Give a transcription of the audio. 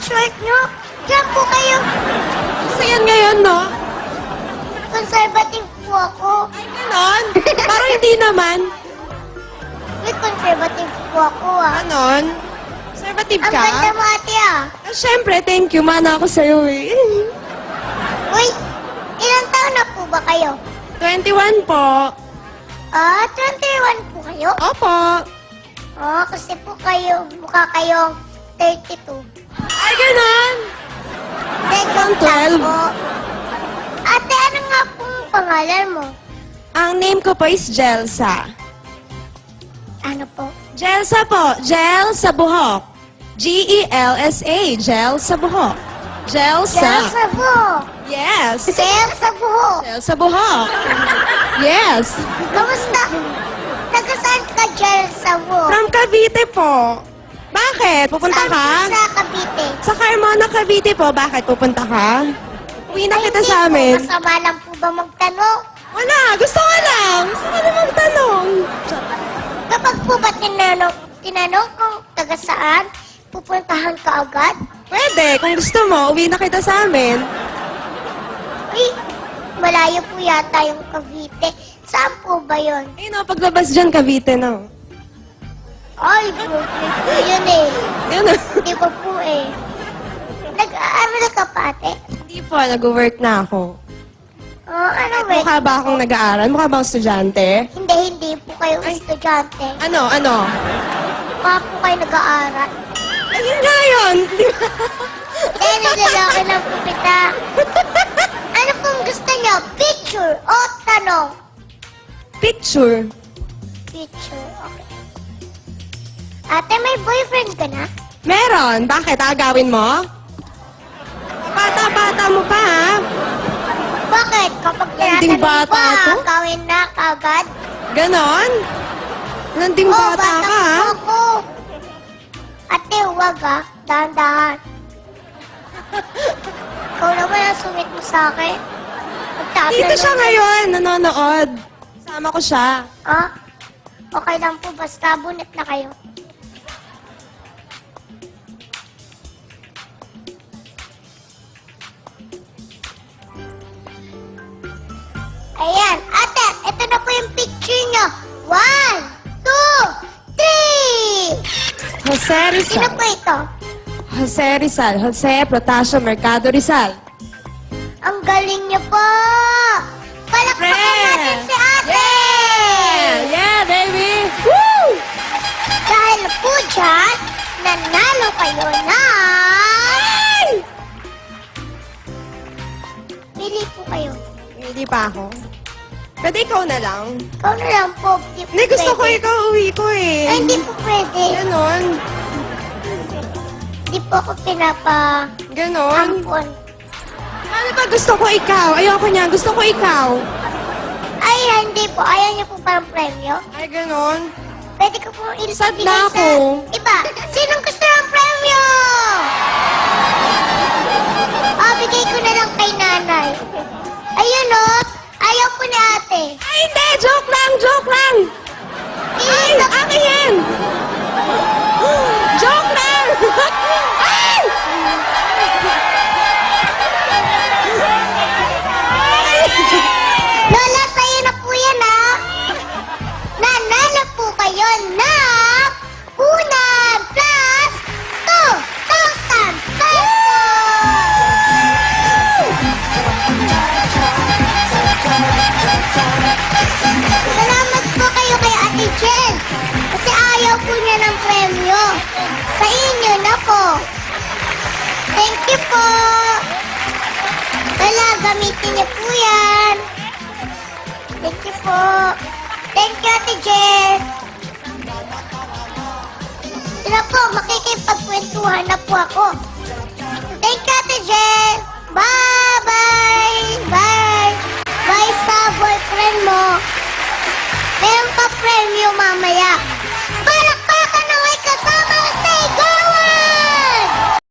short nyo. Diyan po kayo. Gusto yan ngayon, no? Conservative po ako. Ganon? Parang hindi naman. May conservative po ako, ah. Ganon? Conservative Ang ka? ganda mo, ate, ah. Ah, syempre, thank you. Mana ako sa'yo, eh. Uy, ilang taon na po ba kayo? 21 po. 21 po kayo? Opo. Kasi po kayo, mukha kayong 32. Ay, ganon? Joke lang 12. po. Ate, ano nga pong pangalan mo? Ang name ko po is Jelsa. Ano po? Jelsa po. Gel sa buhok. G-E-L-S-A. Gel sa buhok. Jelsa. Gel sa buhok. Yes. Gel sa buhok. Gel sa buhok. Yes. Kamusta? Taga saan ka, Gel sa buhok? From Cavite po. Bakit? Pupunta Saan ka? po sa Cavite? Sa Carmona, Cavite po. Bakit? Pupunta ka? Uwi na Ay, kita hindi sa po. amin. Masama lang po ba magtanong? Wala. Gusto ko lang. Gusto ko na magtanong. Kapag po ba tinanong kung taga saan, pupuntahan ka agad? Pwede. Kung gusto mo, uwi na kita sa amin. Uy, malayo po yata yung Cavite. Saan po ba yun? Ayun o, paglabas dyan, Cavite na. Ay, Brooklyn po yun eh. Yun o. Di ba po eh? Nag-aaral ka pa, ate? Hindi po, nag-work na ako. Ano ba? Mukha ba akong nag-aaral? Mukha ba akong estudyante? Hindi po kayo estudyante. Ano? Mukha po kayo nag-aaral. Ayun nga yun. Di ba? Niloloko lang po kita. Ano pong gusto niyo? Picture o tanong? Picture. Picture, okay. Ate, may boyfriend ka na? Meron. Bakit? Agawin mo? Bata-bata mo pa, ha? Bakit? Kapag Landing tinatanong bata pa, ako? gawin na kagad? Ganon? Nanding Oo, bata ka, ha? po ako. Ate, huwag ah. Dahan-dahan. Ikaw naman ang sumit mo sa akin. Magtatanong Dito siya ka. ngayon, nanonood. Sama ko siya. Ah? Okay lang po, basta bunit na kayo. Ayan, ate, ito na po yung picture nyo. 1, 2, 3! Jose Sino Rizal. po ito? Jose Rizal. Jose Protasio Mercado Rizal. Ang galing niyo po! Palakpakan natin si ate! Yeah, baby! Woo! Dahil po dyan, nanalo kayo na... Pili po kayo. Hindi pa ako. Pwede ikaw na lang. Ikaw na lang po. Hindi, gusto ko ikaw uwi ko eh. Ay, hindi po pwede. Ganon. Hindi po ako pinapa... Ganon. Ampon. Ano ba gusto ko ikaw? Ayoko niya. Gusto ko ikaw. Ay, hindi po. Ayaw niyo po parang premyo. Ay, ganon. Pwede ko po Sad ibigay na sa... ako. Iba, sinong gusto ng premyo? Bigay ko na lang kay nanay. Ayun o, ayaw po ni ate. Ay, hindi! Joke lang! Joke lang! Ay, akin yan! Joke lang! Ay! Lola, sa'yo na po yan ha. Nanalo po kayo ng unan plus 2,000 pesos! Salamat po kayo kay Ate Jen. Kasi ayaw po niya ng premyo. Sa inyo na po. Thank you po. Wala, gamitin niyo po yan. Thank you po. Thank you, Ate Jess. Sila po, makikipagkwentuhan na po ako. Thank you, Ate Jess.